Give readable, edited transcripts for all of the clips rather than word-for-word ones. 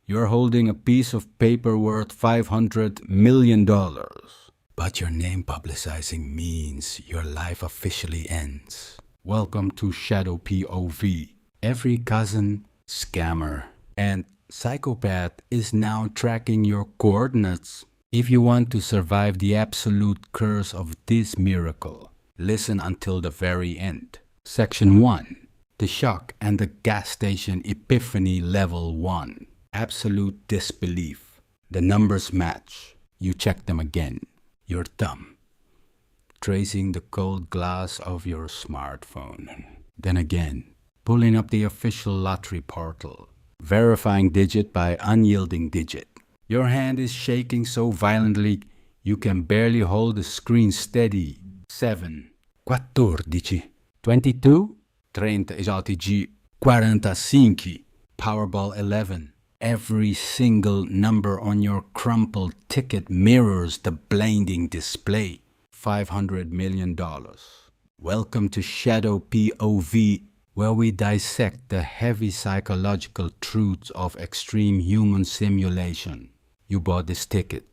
You're holding a piece of paper worth $500 million. But your name publicizing means your life officially ends. Welcome to Shadow POV. Every cousin, scammer, and psychopath is now tracking your coordinates. If you want to survive the absolute curse of this miracle, listen until the very end. Section 1. The Shock and the Gas Station Epiphany Level 1. Absolute disbelief. The numbers match. You check them again. Your thumb, tracing the cold glass of your smartphone. Then again, pulling up the official lottery portal, verifying digit by unyielding digit. Your hand is shaking so violently you can barely hold the screen steady. 7, 14, 22, 30, 45, Powerball 11. Every single number on your crumpled ticket mirrors the blinding display. $500 million. Welcome to Shadow POV, where we dissect the heavy psychological truths of extreme human simulation. You bought this ticket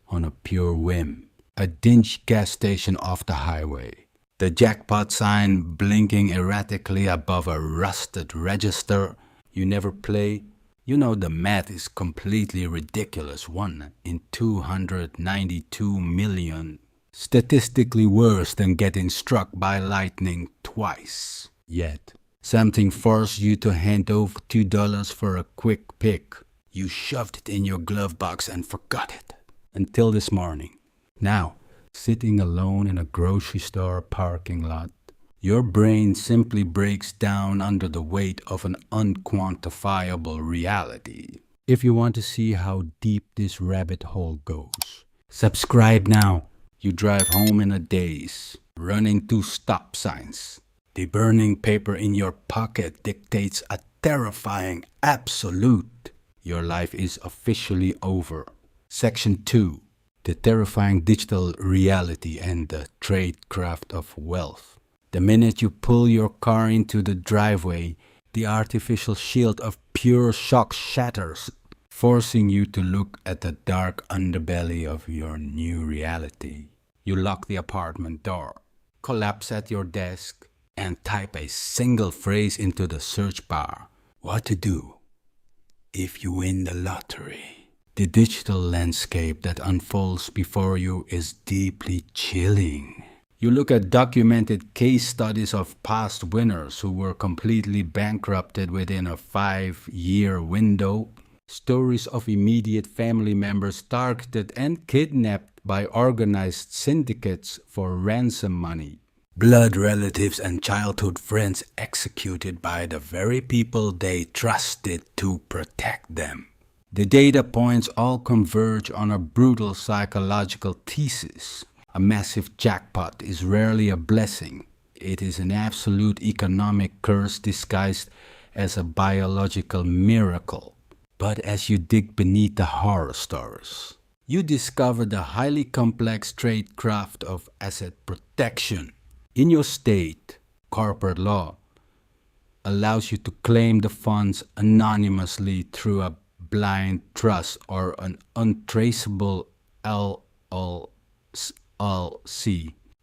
on a pure whim. A dingy gas station off the highway. The jackpot sign blinking erratically above a rusted register you never play. You know the math is completely ridiculous. 1 in 292 million. Statistically worse than getting struck by lightning twice. Yet, something forced you to hand over $2 for a quick pick. You shoved it in your glove box and forgot it. Until this morning. Now, sitting alone in a grocery store parking lot, your brain simply breaks down under the weight of an unquantifiable reality. If you want to see how deep this rabbit hole goes, subscribe now. You drive home in a daze, running 2 stop signs. The burning paper in your pocket dictates a terrifying absolute. Your life is officially over. Section 2. The terrifying digital reality and the tradecraft of wealth. The minute you pull your car into the driveway, the artificial shield of pure shock shatters, forcing you to look at the dark underbelly of your new reality. You lock the apartment door, collapse at your desk, and type a single phrase into the search bar. What to do if you win the lottery? The digital landscape that unfolds before you is deeply chilling. You look at documented case studies of past winners who were completely bankrupted within a 5-year window. Stories of immediate family members targeted and kidnapped by organized syndicates for ransom money. Blood relatives and childhood friends executed by the very people they trusted to protect them. The data points all converge on a brutal psychological thesis. A massive jackpot is rarely a blessing. It is an absolute economic curse disguised as a biological miracle. But as you dig beneath the horror stories, you discover the highly complex tradecraft of asset protection. In your state, corporate law allows you to claim the funds anonymously through a blind trust or an untraceable LLC.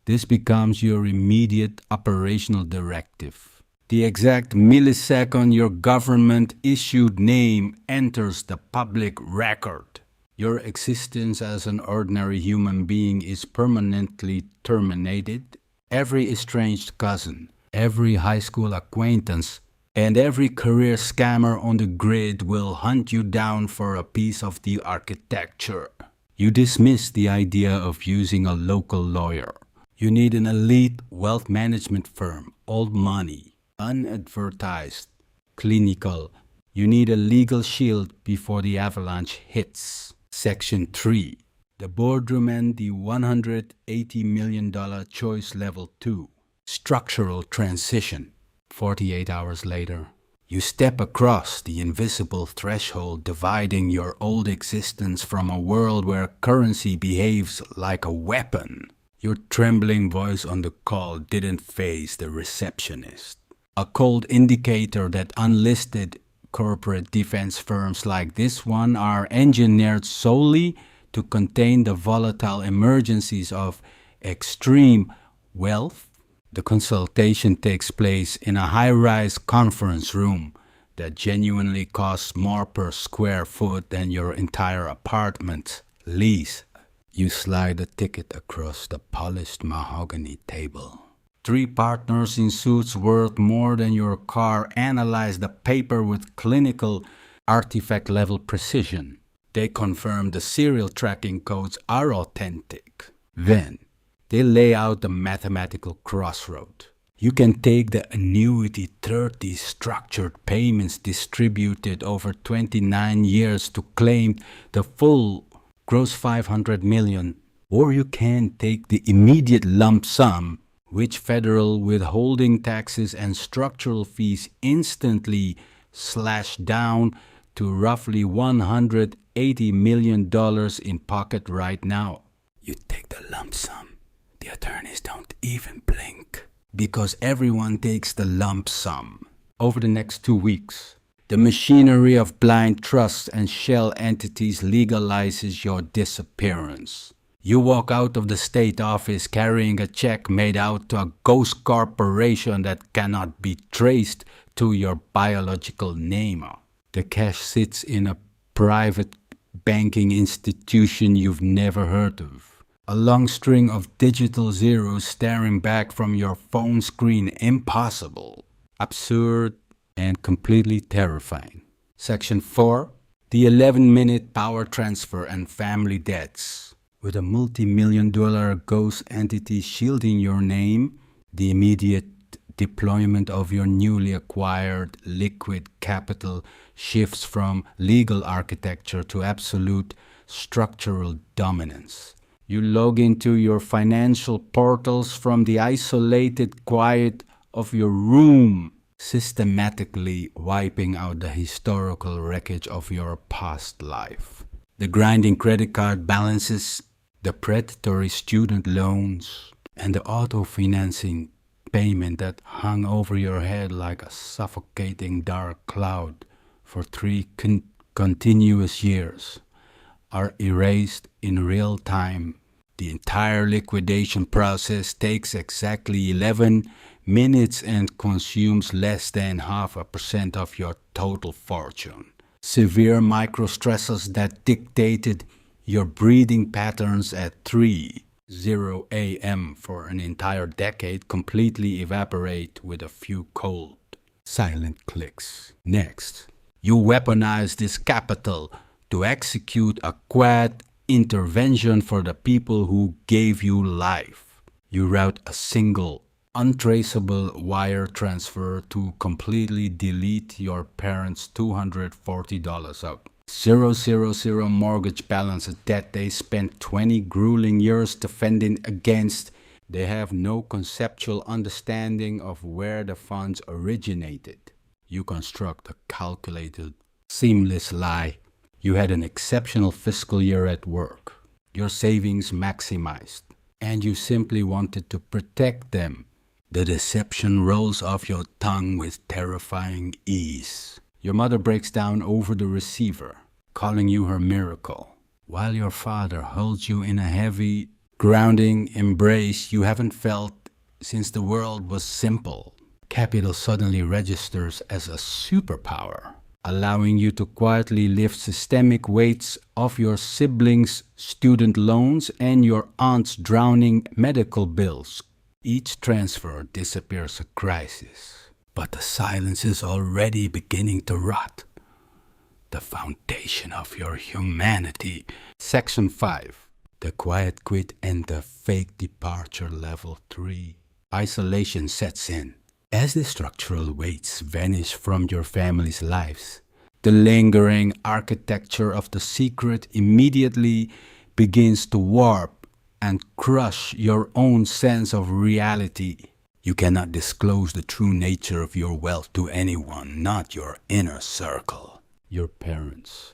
This becomes your immediate operational directive. The exact millisecond your government-issued name enters the public record, your existence as an ordinary human being is permanently terminated. Every estranged cousin, every high school acquaintance, and every career scammer on the grid will hunt you down for a piece of the architecture. You dismiss the idea of using a local lawyer. You need an elite wealth management firm, old money, unadvertised, clinical. You need a legal shield before the avalanche hits. Section 3. The Boardroom and the $180 million choice level 2. Structural transition. 48 hours later, you step across the invisible threshold dividing your old existence from a world where currency behaves like a weapon. Your trembling voice on the call didn't faze the receptionist. A cold indicator that unlisted Corporate defense firms like this one are engineered solely to contain the volatile emergencies of extreme wealth. The consultation takes place in a high-rise conference room that genuinely costs more per square foot than your entire apartment lease. You slide a ticket across the polished mahogany table. 3 partners in suits worth more than your car analyze the paper with clinical artifact-level precision. They confirm the serial tracking codes are authentic. Then, they lay out the mathematical crossroad. You can take the annuity 30 structured payments distributed over 29 years to claim the full gross 500 million, or you can take the immediate lump sum, which federal withholding taxes and structural fees instantly slash down to roughly $180 million in pocket right now. You take the lump sum. The attorneys don't even blink, because everyone takes the lump sum. Over the next 2 weeks, the machinery of blind trusts and shell entities legalizes your disappearance. You walk out of the state office carrying a check made out to a ghost corporation that cannot be traced to your biological name. The cash sits in a private banking institution you've never heard of. A long string of digital zeros staring back from your phone screen. Impossible, absurd, and completely terrifying. Section 4. The 11-minute power transfer and family debts. With a multi-million-dollar ghost entity shielding your name, the immediate deployment of your newly acquired liquid capital shifts from legal architecture to absolute structural dominance. You log into your financial portals from the isolated quiet of your room, systematically wiping out the historical wreckage of your past life. The grinding credit card balances, the predatory student loans, and the auto-financing payment that hung over your head like a suffocating dark cloud for 3 continuous years are erased in real time. The entire liquidation process takes exactly 11 minutes and consumes less than 0.5% of your total fortune. Severe micro-stressors that dictated your breathing patterns at 3:00 a.m. for an entire decade completely evaporate with a few cold, silent clicks. Next, you weaponize this capital to execute a quad intervention for the people who gave you life. You route a single, untraceable wire transfer to completely delete your parents' $240 out. 000 mortgage balance, a debt they spent 20 grueling years defending against. They have no conceptual understanding of where the funds originated. You construct a calculated, seamless lie. You had an exceptional fiscal year at work, your savings maximized, and you simply wanted to protect them. The deception rolls off your tongue with terrifying ease. Your mother breaks down over the receiver, calling you her miracle, while your father holds you in a heavy, grounding embrace you haven't felt since the world was simple. Capital suddenly registers as a superpower, allowing you to quietly lift systemic weights of your siblings' student loans and your aunt's drowning medical bills. Each transfer disappears a crisis, but the silence is already beginning to rot. The foundation of your humanity. Section 5. The quiet quit and the fake departure level 3. Isolation sets in. As the structural weights vanish from your family's lives, the lingering architecture of the secret immediately begins to warp and crush your own sense of reality. You cannot disclose the true nature of your wealth to anyone, not your inner circle, your parents,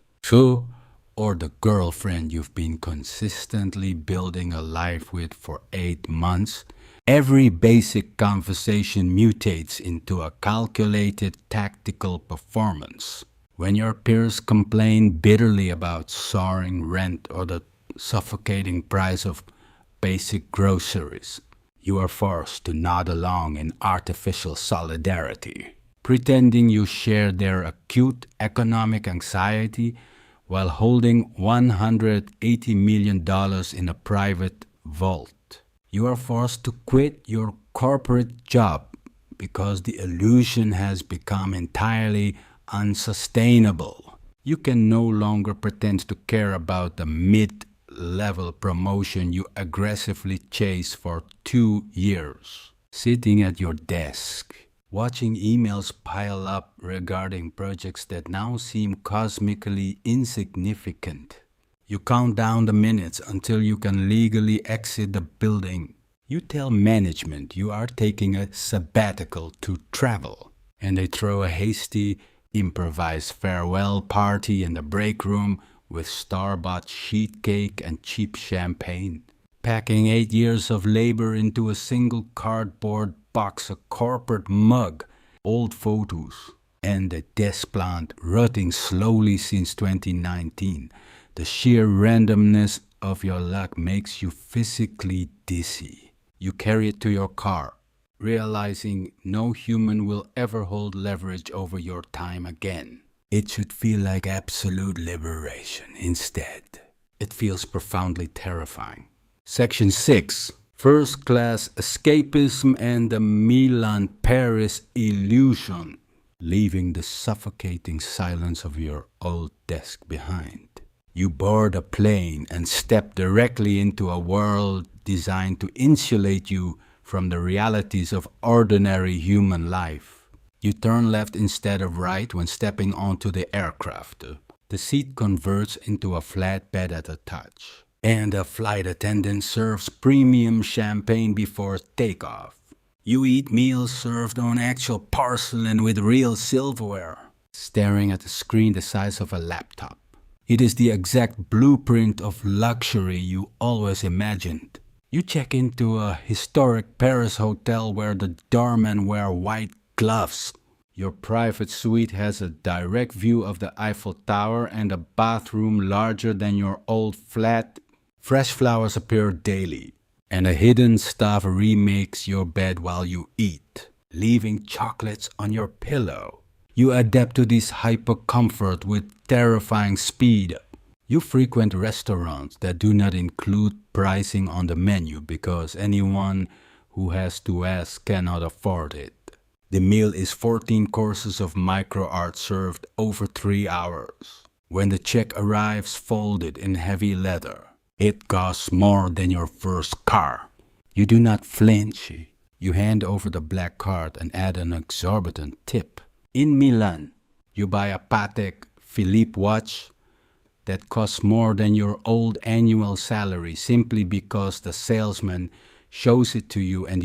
or the girlfriend you've been consistently building a life with for 8 months. Every basic conversation mutates into a calculated tactical performance. When your peers complain bitterly about soaring rent or the suffocating price of basic groceries, you are forced to nod along in artificial solidarity, pretending you share their acute economic anxiety while holding $180 million in a private vault. You are forced to quit your corporate job because the illusion has become entirely unsustainable. You can no longer pretend to care about the mid-level promotion you aggressively chased for 2 years. Sitting at your desk, watching emails pile up regarding projects that now seem cosmically insignificant. You count down the minutes until you can legally exit the building. You tell management you are taking a sabbatical to travel, and they throw a hasty, improvised farewell party in the break room with store-bought sheet cake and cheap champagne. Packing 8 years of labor into a single cardboard box, a corporate mug, old photos, and a desk plant rotting slowly since 2019. The sheer randomness of your luck makes you physically dizzy. You carry it to your car, realizing no human will ever hold leverage over your time again. It should feel like absolute liberation. Instead, it feels profoundly terrifying. Section 6. First Class Escapism and the Milan-Paris Illusion. Leaving the suffocating silence of your old desk behind. You board a plane and step directly into a world designed to insulate you from the realities of ordinary human life. You turn left instead of right when stepping onto the aircraft. The seat converts into a flat bed at a touch, and a flight attendant serves premium champagne before takeoff. You eat meals served on actual porcelain with real silverware, staring at a screen the size of a laptop. It is the exact blueprint of luxury you always imagined. You check into a historic Paris hotel where the doormen wear white gloves. Your private suite has a direct view of the Eiffel Tower and a bathroom larger than your old flat. Fresh flowers appear daily, and a hidden staff remakes your bed while you eat, leaving chocolates on your pillow. You adapt to this hyper-comfort with terrifying speed. You frequent restaurants that do not include pricing on the menu because anyone who has to ask cannot afford it. The meal is 14 courses of micro art served over 3 hours. When the check arrives folded in heavy leather, it costs more than your first car. You do not flinch. You hand over the black card and add an exorbitant tip. In Milan, you buy a Patek Philippe watch that costs more than your old annual salary simply because the salesman shows it to you and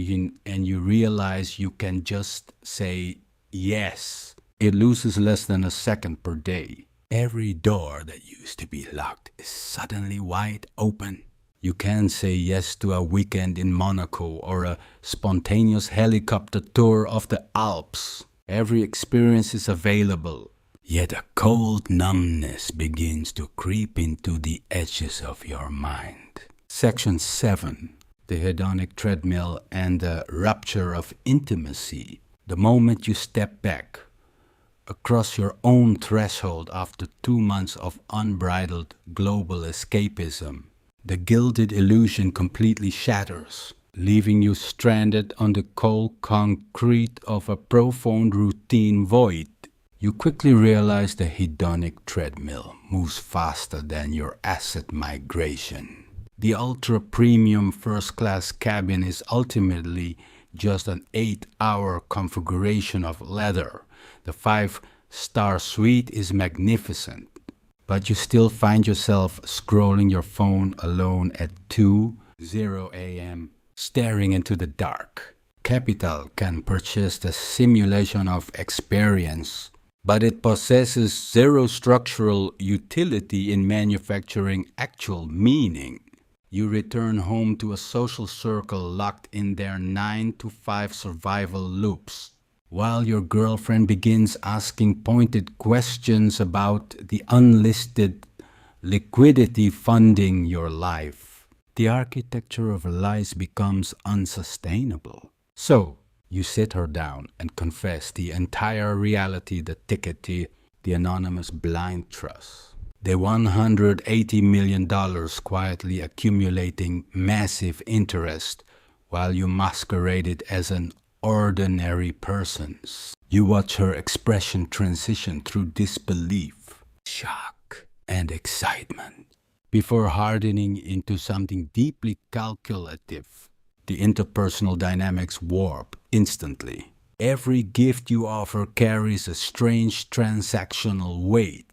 you realize you can just say yes. It loses less than a second per day. Every door that used to be locked is suddenly wide open. You can say yes to a weekend in Monaco or a spontaneous helicopter tour of the Alps. Every experience is available, yet a cold numbness begins to creep into the edges of your mind. Section 7. The Hedonic Treadmill and the Rupture of Intimacy. The moment you step back, across your own threshold after 2 months of unbridled global escapism, the gilded illusion completely shatters, leaving you stranded on the cold concrete of a profound routine void. You quickly realize the hedonic treadmill moves faster than your asset migration. The ultra-premium first-class cabin is ultimately just an 8-hour configuration of leather. The 5-star suite is magnificent, but you still find yourself scrolling your phone alone at 2:00 a.m., staring into the dark. Capital can purchase the simulation of experience, but it possesses zero structural utility in manufacturing actual meaning. You return home to a social circle locked in their 9-to-5 survival loops. while your girlfriend begins asking pointed questions about the unlisted liquidity funding your life. The architecture of lies becomes unsustainable. So, you sit her down and confess the entire reality, the ticket to the anonymous blind trust. The $180 million quietly accumulating massive interest while you masquerade it as an ordinary person's. You watch her expression transition through disbelief, shock, and excitement before hardening into something deeply calculative. The interpersonal dynamics warp instantly. Every gift you offer carries a strange transactional weight.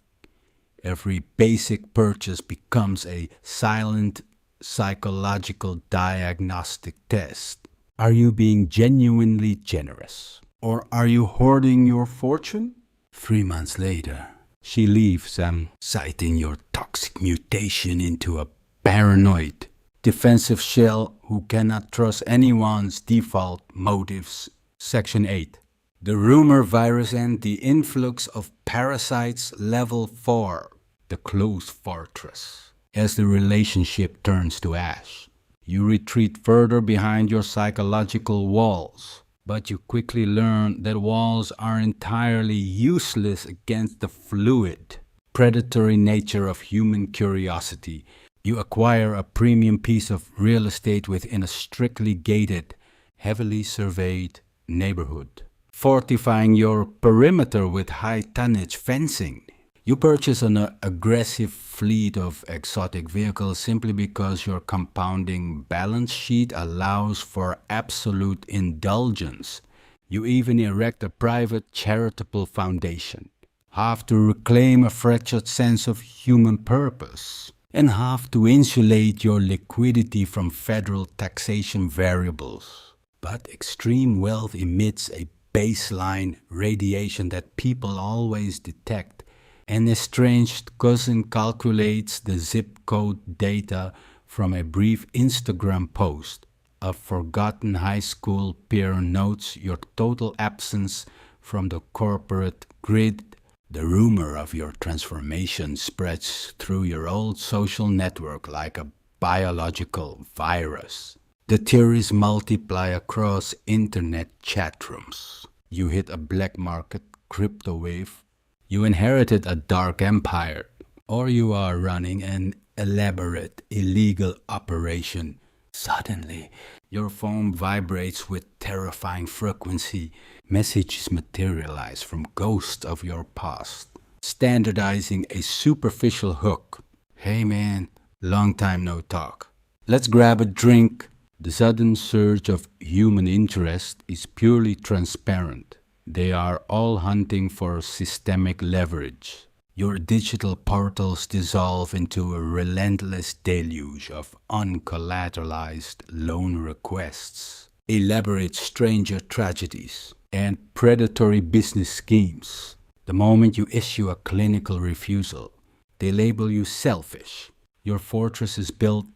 Every basic purchase becomes a silent psychological diagnostic test. Are you being genuinely generous? Or are you hoarding your fortune? 3 months later, she leaves, citing your toxic mutation into a paranoid, defensive shell who cannot trust anyone's default motives. Section 8. The rumor virus and the influx of parasites. Level 4. The closed fortress. As the relationship turns to ash, you retreat further behind your psychological walls. But you quickly learn that walls are entirely useless against the fluid, predatory nature of human curiosity. You acquire a premium piece of real estate within a strictly gated, heavily surveyed neighborhood, fortifying your perimeter with high-tonnage fencing. You purchase an aggressive fleet of exotic vehicles simply because your compounding balance sheet allows for absolute indulgence. You even erect a private charitable foundation, half to reclaim a fractured sense of human purpose, and half to insulate your liquidity from federal taxation variables. But extreme wealth emits a baseline radiation that people always detect. An estranged cousin calculates the zip code data from a brief Instagram post. A forgotten high school peer notes your total absence from the corporate grid. The rumor of your transformation spreads through your old social network like a biological virus. The theories multiply across internet chat rooms. You hit a black market crypto wave. You inherited a dark empire, or you are running an elaborate illegal operation. Suddenly, your phone vibrates with terrifying frequency. Messages materialize from ghosts of your past, standardizing a superficial hook. Hey man, long time no talk. Let's grab a drink. The sudden surge of human interest is purely transparent. They are all hunting for systemic leverage. Your digital portals dissolve into a relentless deluge of uncollateralized loan requests, elaborate stranger tragedies, and predatory business schemes. The moment you issue a clinical refusal, they label you selfish. Your fortress is built,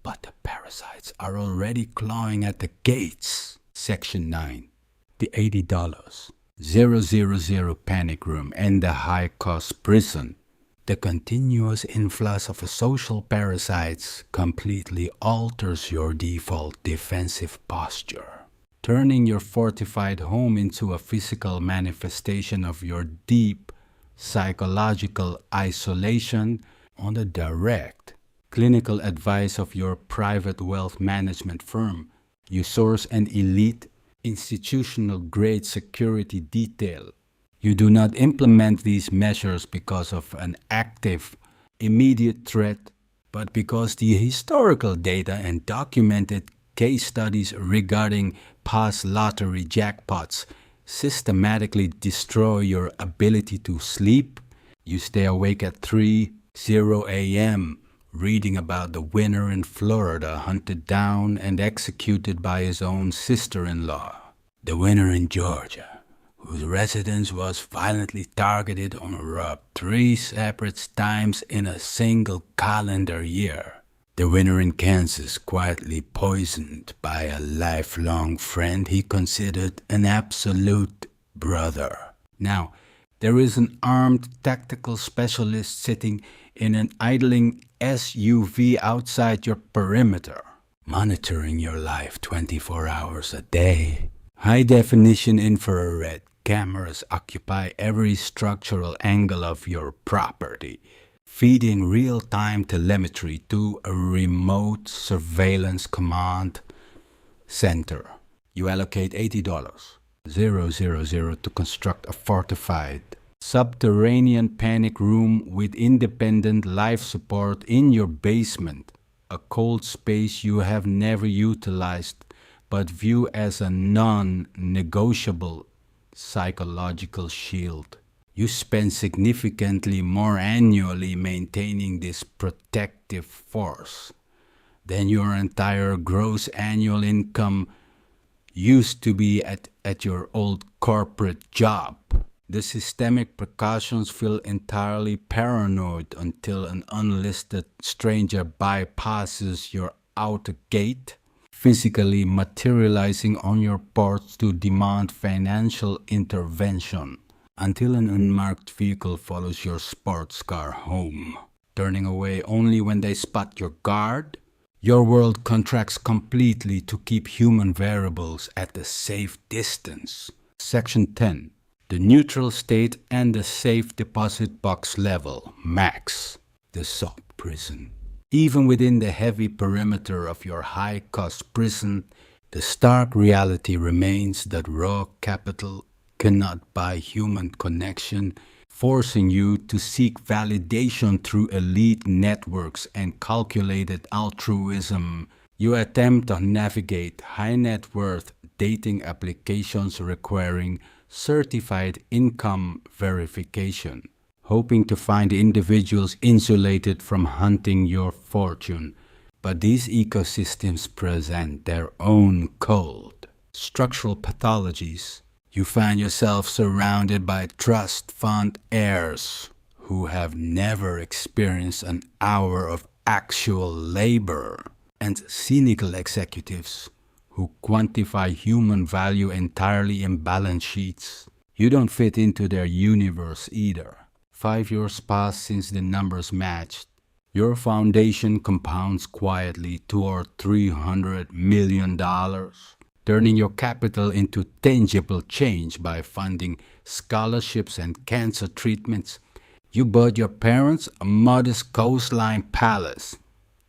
but the parasites are already clawing at the gates. Section 9. The $80. 000 panic room and the high-cost prison. The continuous influx of social parasites completely alters your default defensive posture, turning your fortified home into a physical manifestation of your deep psychological isolation. On the direct clinical advice of your private wealth management firm, you source an elite institutional-grade security detail. You do not implement these measures because of an active, immediate threat, but because the historical data and documented case studies regarding past lottery jackpots systematically destroy your ability to sleep. You stay awake at 3:00 a.m. reading about the winner in Florida hunted down and executed by his own sister-in-law. The winner in Georgia, whose residence was violently targeted or robbed 3 separate times in a single calendar year. The winner in Kansas, quietly poisoned by a lifelong friend he considered an absolute brother. Now, there is an armed tactical specialist sitting in an idling SUV outside your perimeter, monitoring your life 24 hours a day. High-definition infrared cameras occupy every structural angle of your property, feeding real-time telemetry to a remote surveillance command center. You allocate $80,000 to construct a fortified subterranean panic room with independent life support in your basement, a cold space you have never utilized but view as a non-negotiable psychological shield. You spend significantly more annually maintaining this protective force than your entire gross annual income used to be at your old corporate job. The systemic precautions feel entirely paranoid until an unlisted stranger bypasses your outer gate, physically materializing on your porch to demand financial intervention, until an unmarked vehicle follows your sports car home, turning away only when they spot your guard. Your world contracts completely to keep human variables at a safe distance. Section 10. The neutral state and the safe deposit box level, max. The soft prison. Even within the heavy perimeter of your high-cost prison, the stark reality remains that raw capital cannot buy human connection, forcing you to seek validation through elite networks and calculated altruism. You attempt to navigate high net worth dating applications requiring certified income verification, hoping to find individuals insulated from hunting your fortune. But these ecosystems present their own cold, structural pathologies. You find yourself surrounded by trust fund heirs who have never experienced an hour of actual labor, and cynical executives who quantify human value entirely in balance sheets. You don't fit into their universe either. 5 years pass since the numbers matched. Your foundation compounds quietly toward $300 million. Turning your capital into tangible change by funding scholarships and cancer treatments. You bought your parents a modest coastline palace.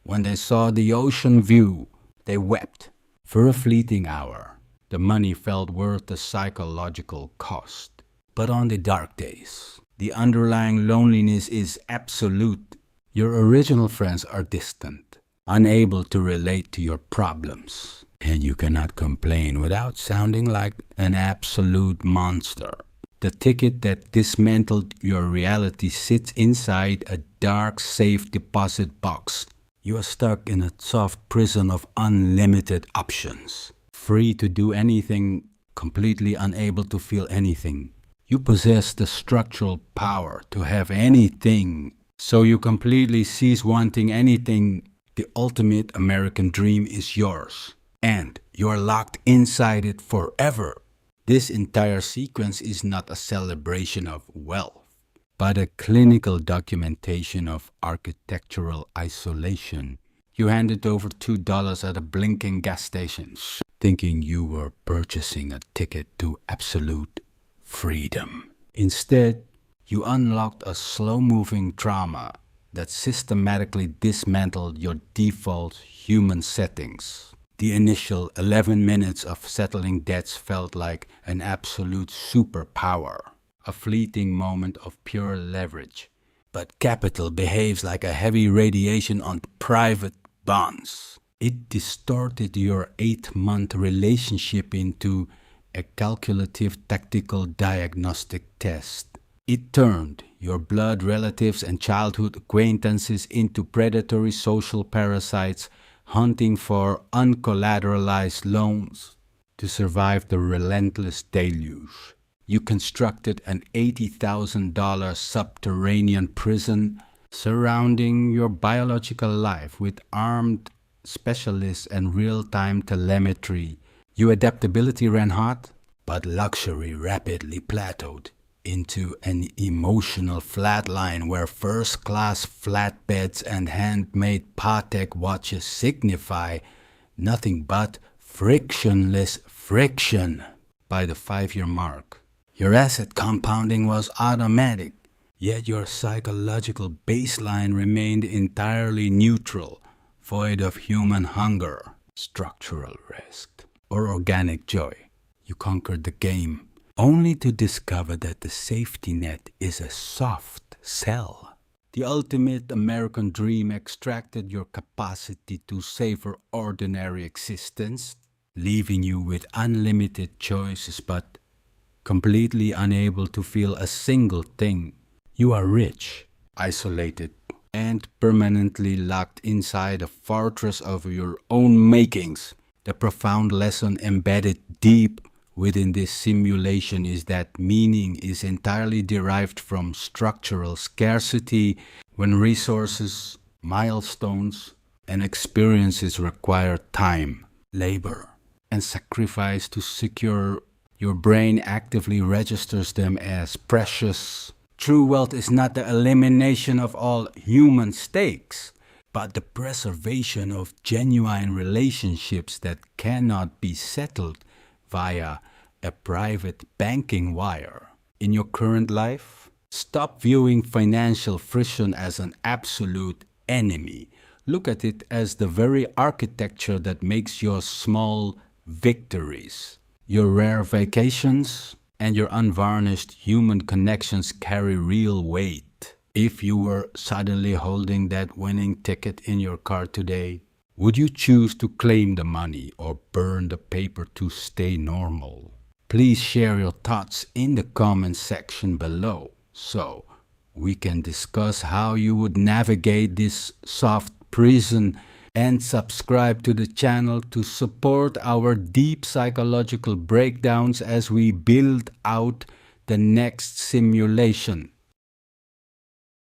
When they saw the ocean view, they wept. For a fleeting hour, the money felt worth the psychological cost. But on the dark days, the underlying loneliness is absolute. Your original friends are distant, unable to relate to your problems. And you cannot complain without sounding like an absolute monster. The ticket that dismantled your reality sits inside a dark safe deposit box. You are stuck in a soft prison of unlimited options, free to do anything, completely unable to feel anything. You possess the structural power to have anything, so you completely cease wanting anything. The ultimate American dream is yours, and you are locked inside it forever. This entire sequence is not a celebration of wealth, but a clinical documentation of architectural isolation. You handed over $2 at a blinking gas station, thinking you were purchasing a ticket to absolute freedom. Instead, you unlocked a slow-moving drama that systematically dismantled your default human settings. The initial 11 minutes of settling debts felt like an absolute superpower, a fleeting moment of pure leverage. But capital behaves like a heavy radiation on private bonds. It distorted your 8-month relationship into a calculative tactical diagnostic test. It turned your blood relatives and childhood acquaintances into predatory social parasites hunting for uncollateralized loans to survive the relentless deluge. You constructed an $80,000 subterranean prison surrounding your biological life with armed specialists and real-time telemetry. Your adaptability ran hot, But luxury rapidly plateaued into an emotional flatline where first-class flatbeds and handmade Patek watches signify nothing but frictionless friction. By the 5-year mark, your asset compounding was automatic, yet your psychological baseline remained entirely neutral, void of human hunger, structural risk, or organic joy. You conquered the game, only to discover that the safety net is a soft sell. The ultimate American dream extracted your capacity to savor ordinary existence, leaving you with unlimited choices but completely unable to feel a single thing. You are rich, isolated, and permanently locked inside a fortress of your own makings. The profound lesson embedded deep within this simulation is that meaning is entirely derived from structural scarcity when resources, milestones, and experiences require time, labor, and sacrifice to secure. Your brain actively registers them as precious. True wealth is not the elimination of all human stakes, but the preservation of genuine relationships that cannot be settled via a private banking wire. In your current life, stop viewing financial friction as an absolute enemy. Look at it as the very architecture that makes your small victories. Your rare vacations and your unvarnished human connections carry real weight. If you were suddenly holding that winning ticket in your car today, would you choose to claim the money or burn the paper to stay normal? Please share your thoughts in the comment section below so we can discuss how you would navigate this soft prison, and subscribe to the channel to support our deep psychological breakdowns as we build out the next simulation.